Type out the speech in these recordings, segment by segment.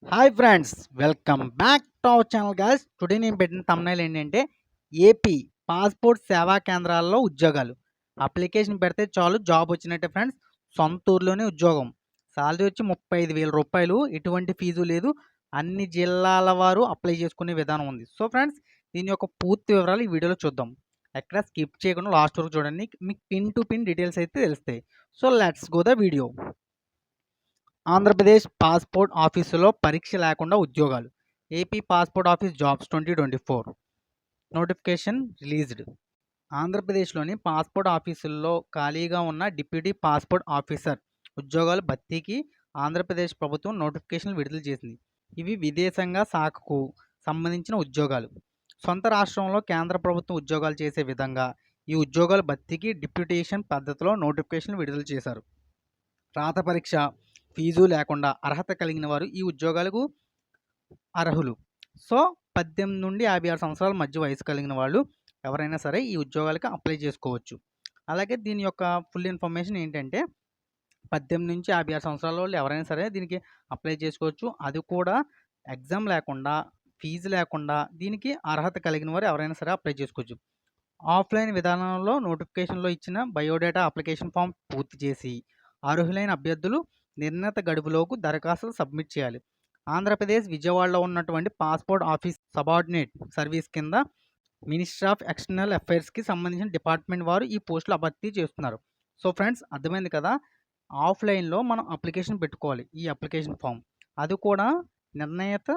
Hi friends, welcome back to our channel guys. Today నేను పెట్టిన thumbnail ఏంటంటే AP passport సేవా కేంద్రాల్లో ఉద్యోగాలు. అప్లికేషన్ పెడితే చాలు జాబ్ వచ్చినట్టే ఫ్రెండ్స్. సొంత ఊర్లోనే ఉద్యోగం. సాలరీ వచ్చి 35,000 రూపాయలు. ఎటువంటి ఫీజు లేదు. అన్ని జిల్లాల వారు అప్లై చేసుకునే విధానం ఉంది. సో ఫ్రెండ్స్, దీని యొక్క పూర్తి వివరాలు ఈ వీడియోలో చూద్దాం. ఎక్కడ స్కిప్ చేయకుండా లాస్ట్ వరకు చూడండి. మీకు పిన్ టు పిన్ డీటెయిల్స్ అయితే తెలుస్తాయి. So let's go the video. Andhra Pradesh passport ఆఫీసులో పరీక్ష లేకుండా ఉద్యోగాలు. AP passport office jobs 2024 notification released. ఆంధ్రప్రదేశ్లోని పాస్పోర్ట్ ఆఫీసుల్లో ఖాళీగా ఉన్న డిప్యూటీ పాస్పోర్ట్ ఆఫీసర్ ఉద్యోగాల భర్తీకి ఆంధ్రప్రదేశ్ ప్రభుత్వం నోటిఫికేషన్లు విడుదల చేసింది. ఇవి విదేశాంగ శాఖకు సంబంధించిన ఉద్యోగాలు. సొంత రాష్ట్రంలో కేంద్ర ప్రభుత్వం ఉద్యోగాలు చేసే విధంగా ఈ ఉద్యోగాల భర్తీకి డిప్యూటేషన్ పద్ధతిలో నోటిఫికేషన్లు విడుదల చేశారు. రాత పరీక్ష, ఫీజు లేకుండా అర్హత కలిగిన వారు ఈ ఉద్యోగాలకు అర్హులు. సో 18 నుండి 56 సంవత్సరాల మధ్య వయసు కలిగిన వాళ్ళు ఎవరైనా సరే ఈ ఉద్యోగాలకు అప్లై చేసుకోవచ్చు. అలాగే దీని యొక్క ఫుల్ ఇన్ఫర్మేషన్ ఏంటంటే 18 నుంచి 56 సంవత్సరాల వాళ్ళు ఎవరైనా సరే దీనికి అప్లై చేసుకోవచ్చు. అది కూడా ఎగ్జామ్ లేకుండా, ఫీజు లేకుండా దీనికి అర్హత కలిగిన వారు ఎవరైనా సరే అప్లై చేసుకోవచ్చు. ఆఫ్లైన్ విధానంలో నోటిఫికేషన్లో ఇచ్చిన బయోడేటా అప్లికేషన్ ఫామ్ పూర్తి చేసి అర్హులైన అభ్యర్థులు నిర్ణీత గడువులోపు దరఖాస్తులు సబ్మిట్ చేయాలి. ఆంధ్రప్రదేశ్ విజయవాడలో ఉన్నటువంటి పాస్పోర్ట్ ఆఫీస్ సబార్డినేట్ సర్వీస్ కింద మినిస్ట్రీ ఆఫ్ ఎక్స్టర్నల్ అఫైర్స్కి సంబంధించిన డిపార్ట్మెంట్ వారు ఈ పోస్టులు భర్తీ చేస్తున్నారు. సో ఫ్రెండ్స్, అర్థమైంది కదా. ఆఫ్లైన్లో మనం అప్లికేషన్ పెట్టుకోవాలి. ఈ అప్లికేషన్ ఫామ్ అది కూడా నిర్ణీత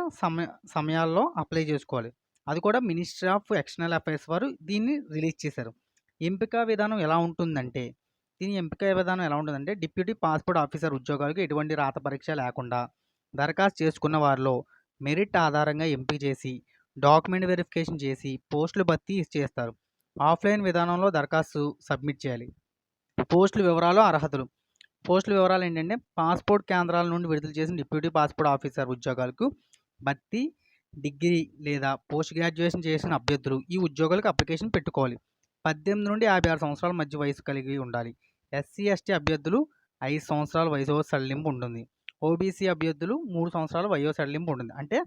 సమయాల్లో అప్లై చేసుకోవాలి. అది కూడా మినిస్ట్రీ ఆఫ్ ఎక్స్టర్నల్ అఫైర్స్ వారు దీన్ని రిలీజ్ చేశారు. ఎంపిక విధానం ఎలా ఉంటుందంటే డిప్యూటీ పాస్పోర్ట్ ఆఫీసర్ ఉద్యోగాలకు ఎటువంటి రాత పరీక్ష లేకుండా దరఖాస్తు చేసుకున్న వారిలో మెరిట్ ఆధారంగా ఎంపిక చేసి డాక్యుమెంట్ వెరిఫికేషన్ చేసి పోస్టులు భర్తీ చేస్తారు. ఆఫ్లైన్ విధానంలో దరఖాస్తు సబ్మిట్ చేయాలి. పోస్టుల వివరాలు, అర్హతలు. పోస్టుల వివరాలు ఏంటంటే పాస్పోర్ట్ కేంద్రాల నుండి విడుదల చేసిన డిప్యూటీ పాస్పోర్ట్ ఆఫీసర్ ఉద్యోగాలకు భర్తీ డిగ్రీ లేదా పోస్ట్ గ్రాడ్యుయేషన్ చేసిన అభ్యర్థులు ఈ ఉద్యోగాలకు అప్లికేషన్ పెట్టుకోవాలి. 18 నుండి 56 సంవత్సరాల మధ్య వయసు కలిగి ఉండాలి. ఎస్సీ ఎస్టీ అభ్యర్థులు 5 సంవత్సరాల వయసు సడలింపు ఉంటుంది. ఓబీసీ అభ్యర్థులు 3 సంవత్సరాల వయో సడలింపు ఉంటుంది. అంటే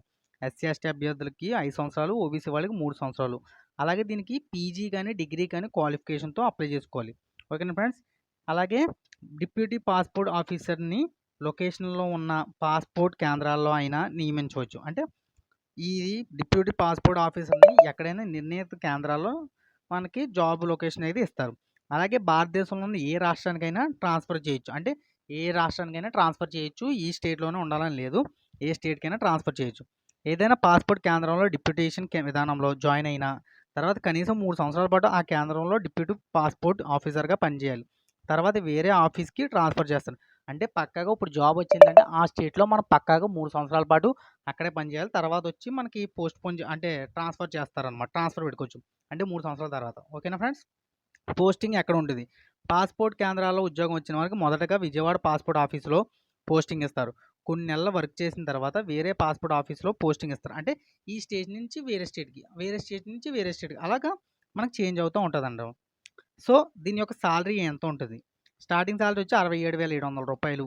ఎస్సీ ఎస్టీ అభ్యర్థులకి 5 సంవత్సరాలు, ఓబీసీ వాళ్ళకి 3 సంవత్సరాలు. అలాగే దీనికి పీజీ కానీ డిగ్రీ కానీ క్వాలిఫికేషన్తో అప్లై చేసుకోవాలి. ఓకేనా ఫ్రెండ్స్. అలాగే డిప్యూటీ పాస్పోర్ట్ ఆఫీసర్ని లొకేషన్లో ఉన్న పాస్పోర్ట్ కేంద్రాల్లో అయినా నియమించవచ్చు. అంటే ఈ డిప్యూటీ పాస్పోర్ట్ ఆఫీసర్ని ఎక్కడైనా నిర్ణీత కేంద్రాల్లో మనకి జాబ్ లొకేషన్ అయితే ఇస్తారు. అలాగే భారతదేశంలోని ఏ రాష్ట్రానికైనా ట్రాన్స్ఫర్ చేయొచ్చు. అంటే ఏ రాష్ట్రానికైనా ట్రాన్స్ఫర్ చేయొచ్చు. ఈ స్టేట్లోనే ఉండాలని లేదు. ఏ స్టేట్కైనా ట్రాన్స్ఫర్ చేయొచ్చు. ఏదైనా పాస్పోర్ట్ కేంద్రంలో డిప్యూటేషన్ విధానంలో జాయిన్ అయిన తర్వాత కనీసం 3 సంవత్సరాల పాటు ఆ కేంద్రంలో డిప్యూటీ పాస్పోర్ట్ ఆఫీసర్గా పనిచేయాలి. తర్వాత వేరే ఆఫీస్కి ట్రాన్స్ఫర్ చేస్తారు. అంటే పక్కాగా ఇప్పుడు జాబ్ వచ్చిందంటే ఆ స్టేట్లో మనం పక్కాగా 3 సంవత్సరాల పాటు అక్కడే పనిచేయాలి. తర్వాత వచ్చి మనకి పోస్ట్ పోన్ అంటే ట్రాన్స్ఫర్ చేస్తారనమాట. ట్రాన్స్ఫర్ పెట్టుకోవచ్చు. అంటే 3 సంవత్సరాల తర్వాత. ఓకేనా ఫ్రెండ్స్. పోస్టింగ్ ఎక్కడ ఉంటుంది? పాస్పోర్ట్ కేంద్రాల్లో ఉద్యోగం వచ్చిన వారికి మొదటగా విజయవాడ పాస్పోర్ట్ ఆఫీసులో పోస్టింగ్ ఇస్తారు. కొన్ని నెలలు వర్క్ చేసిన తర్వాత వేరే పాస్పోర్ట్ ఆఫీస్లో పోస్టింగ్ ఇస్తారు. అంటే ఈ స్టేట్ నుంచి వేరే స్టేట్కి, వేరే స్టేట్ నుంచి వేరే స్టేట్కి అలాగా మనకు చేంజ్ అవుతూ ఉంటుందండి. సో దీని యొక్క సాలరీ ఎంత ఉంటుంది? స్టార్టింగ్ సాలరీ వచ్చి 67,700 రూపాయలు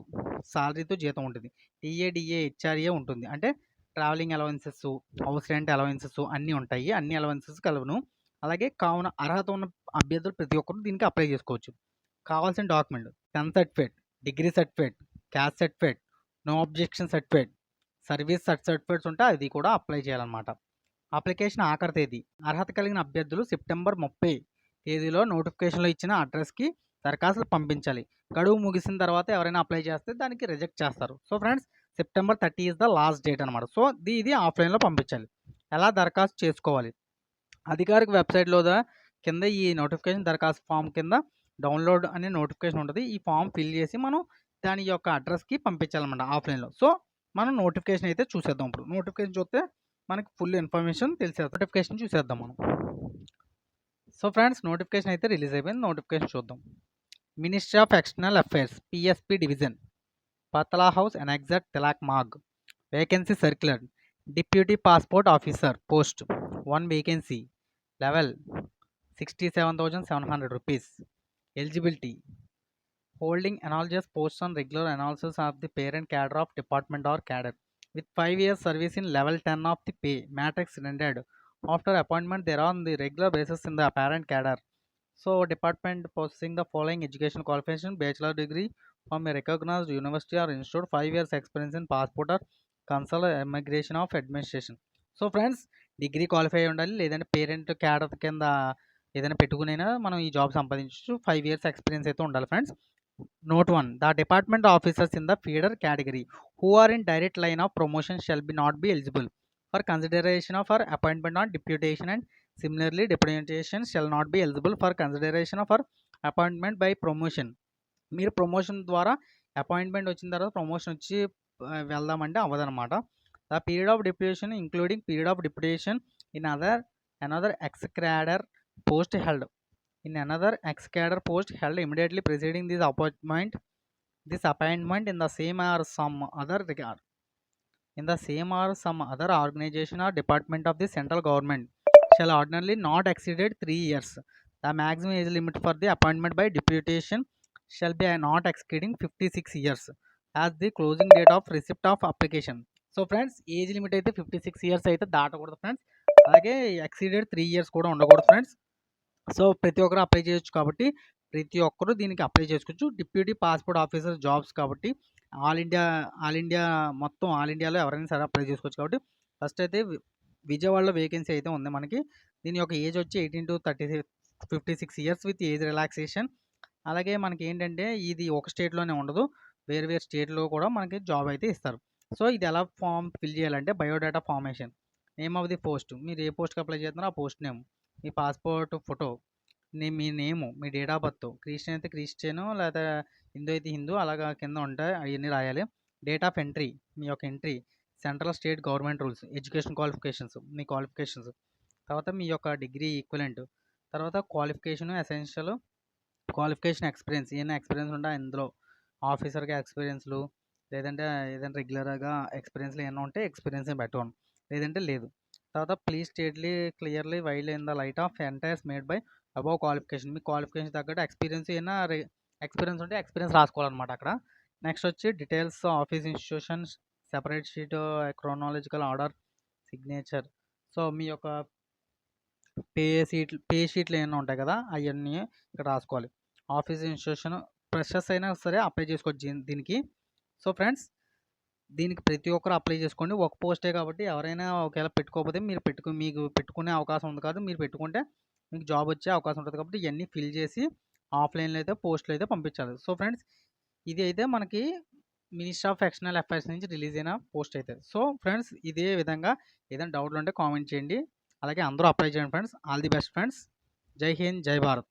సాలరీతో జీతం ఉంటుంది. టీఏ హెచ్ఆర్ఏ ఉంటుంది. అంటే travelling allowances, house rent allowances అన్నీ ఉంటాయి. అన్ని అలవెన్సెస్ కలుపును. అలాగే కావున అర్హత ఉన్న అభ్యర్థులు ప్రతి ఒక్కరు దీనికి అప్లై చేసుకోవచ్చు. కావాల్సిన document 10th certificate, degree certificate, caste certificate, no objection certificate, service certificates ఉంటే అది కూడా అప్లై చేయాలన్నమాట. అప్లికేషన్ ఆఖరి తేదీ అర్హత కలిగిన అభ్యర్థులు సెప్టెంబర్ 30 తేదీలో నోటిఫికేషన్లో ఇచ్చిన అడ్రస్కి దరఖాస్తులు పంపించాలి. గడువు ముగిసిన తర్వాత ఎవరైనా అప్లై చేస్తే దానికి రిజెక్ట్ చేస్తారు. So friends, September 30 is the last date అనమాట. సో ఇది ఆఫ్లైన్లో పంపించాలి. ఎలా దరఖాస్తు చేసుకోవాలి? అధికారిక వెబ్సైట్లో కింద ఈ నోటిఫికేషన్ దరఖాస్తు ఫామ్ కింద డౌన్లోడ్ అనే నోటిఫికేషన్ ఉంటుంది. ఈ ఫామ్ ఫిల్ చేసి మనం దాని యొక్క అడ్రస్కి పంపించాలన్నమాట ఆఫ్లైన్లో. సో మనం నోటిఫికేషన్ అయితే చూసేద్దాం. ఇప్పుడు నోటిఫికేషన్ చూస్తే మనకి ఫుల్ ఇన్ఫర్మేషన్ తెలిసేది. నోటిఫికేషన్ చూసేద్దాం మనం. సో ఫ్రెండ్స్, నోటిఫికేషన్ అయితే రిలీజ్ అయిపోయింది. నోటిఫికేషన్ చూద్దాం. Ministry of external affairs PSP division, Patiala House, annexe, Tilak Marg. Vacancy circular deputy passport officer post 1 vacancy, level 67,700 rupees. Eligibility holding analogous posts on regular analysis of the parent cadre of department or cadre. with 5 years service in level 10 of the pay matrix rendered. After appointment, they are on the regular basis in the apparent cadre. So, department possessing the following education qualification: bachelor degree from a recognized university or institute, 5 years experience in passport or consular immigration of administration. So friends, degree qualify అయి ఉండాలి, లేదంటే parent cadre కింద ఏదైనా పెట్టుకునైనా మనం ఈ job సంపాదించవచ్చు. 5 years experience అయితే ఉండాలి friends. Note 1, the department officers in the feeder category who are in direct line of promotion shall be not be eligible for consideration of for appointment on deputation, and similarly deputation shall not be eligible for consideration of for appointment by promotion. మీరు promotion ద్వారా appointment వచ్చిన తర్వాత promotion వచ్చి వెళ్దామంటే అవ్వదన్నమాట. The period of deputation including period of deputation in another ex cadre post held immediately preceding this appointment in the same or some other organization or department of the central government shall ordinarily not exceeded 3 years. The maximum age limit for the appointment by deputation shall be not exceeding 56 years as the closing date of receipt of application. So friends, age limit అయితే 56 years అయితే దాటకూడదు friends. అలాగే exceeded 3 years కూడా ఉండకూడదు friends. So ప్రతి ఒక్కరు apply చేయొచ్చు కాబట్టి ప్రతి ఒక్కరు దీనికి అప్లై చేసుకోవచ్చు. డిప్యూటీ పాస్పోర్ట్ ఆఫీసర్ జాబ్స్ కాబట్టి ఆల్ ఇండియా మొత్తం ఆల్ ఇండియాలో ఎవరైనా సరే అప్లై చేసుకోవచ్చు. కాబట్టి ఫస్ట్ అయితే విజయవాడలో వేకెన్సీ అయితే ఉంది మనకి. దీని యొక్క ఏజ్ వచ్చి 18 to 56 years with age relaxation. అలాగే మనకి ఏంటంటే ఇది ఒక స్టేట్లోనే ఉండదు, వేరు వేరు స్టేట్లో కూడా మనకి జాబ్ అయితే ఇస్తారు. సో ఇది ఎలా ఫామ్ ఫిల్ చేయాలంటే biodata formation, name of the post, మీరు ఏ పోస్ట్కి అప్లై చేస్తున్నారో ఆ post name, me passport photo, me name, me date of birth, Christian అయితే క్రిస్టియన్, లేదా హిందూ అయితే హిందూ, అలాగా కింద ఉంటాయి అవన్నీ రాయాలి. డేట్ ఆఫ్ ఎంట్రీ, మీ యొక్క entry, central state government rules, education qualifications, మీ క్వాలిఫికేషన్స్, తర్వాత మీ యొక్క డిగ్రీ ఈక్వలెంట్, తర్వాత క్వాలిఫికేషన్ ఎసెన్షియల్ క్వాలిఫికేషన్, ఎక్స్పీరియన్స్, ఏమైనా ఎక్స్పీరియన్స్ ఉంటే అందులో ఆఫీసర్గా ఎక్స్పీరియన్స్లు, లేదంటే ఏదైనా రెగ్యులర్గా ఎక్స్పీరియన్స్లు ఏమైనా ఉంటే ఎక్స్పీరియన్స్ పెట్టుకోండి, లేదంటే లేదు. తర్వాత please stately clearly while in the light of entries made by above qualification, మీ క్వాలిఫికేషన్ తగ్గట్టు ఎక్స్పీరియన్స్ అయినా ఎక్స్పీరియన్స్ ఉంటే ఎక్స్పీరియన్స్ రాసుకోవాలన్నమాట అక్కడ. నెక్స్ట్ వచ్చి details office institutions, separate sheet, chronological order, signature. So మీ యొక్క పే షీట్లు ఏమైనా ఉంటాయి కదా, అవన్నీ ఇక్కడ రాసుకోవాలి. ఆఫీస్ ఇన్స్టిట్యూషన్, ఫ్రెషర్స్ అయినా సరే అప్లై చేసుకోవచ్చు దీనికి. సో ఫ్రెండ్స్, దీనికి ప్రతి ఒక్కరు అప్లై చేసుకోండి. ఒక పోస్టే కాబట్టి ఎవరైనా ఒకవేళ పెట్టుకోకపోతే మీకు పెట్టుకునే అవకాశం ఉంది కాదు, మీరు పెట్టుకుంటే మీకు జాబ్ వచ్చే అవకాశం ఉంటుంది. కాబట్టి ఇవన్నీ ఫిల్ చేసి ఆఫ్లైన్లో అయితే పోస్టులు అయితే పంపించాలి. సో ఫ్రెండ్స్, ఇది అయితే మనకి మినిస్ట్రీ ఆఫ్ ఎక్స్టర్నల్ అఫైర్స్ నుంచి రిలీజ్ అయిన పోస్ట్ అయితే. సో ఫ్రెండ్స్, ఇదే విధంగా ఏదైనా డౌట్లు ఉంటే కామెంట్ చేయండి. అలాగే అందరూ అప్లై చేయండి friends. All the best friends. జై హింద్, జై భారత్.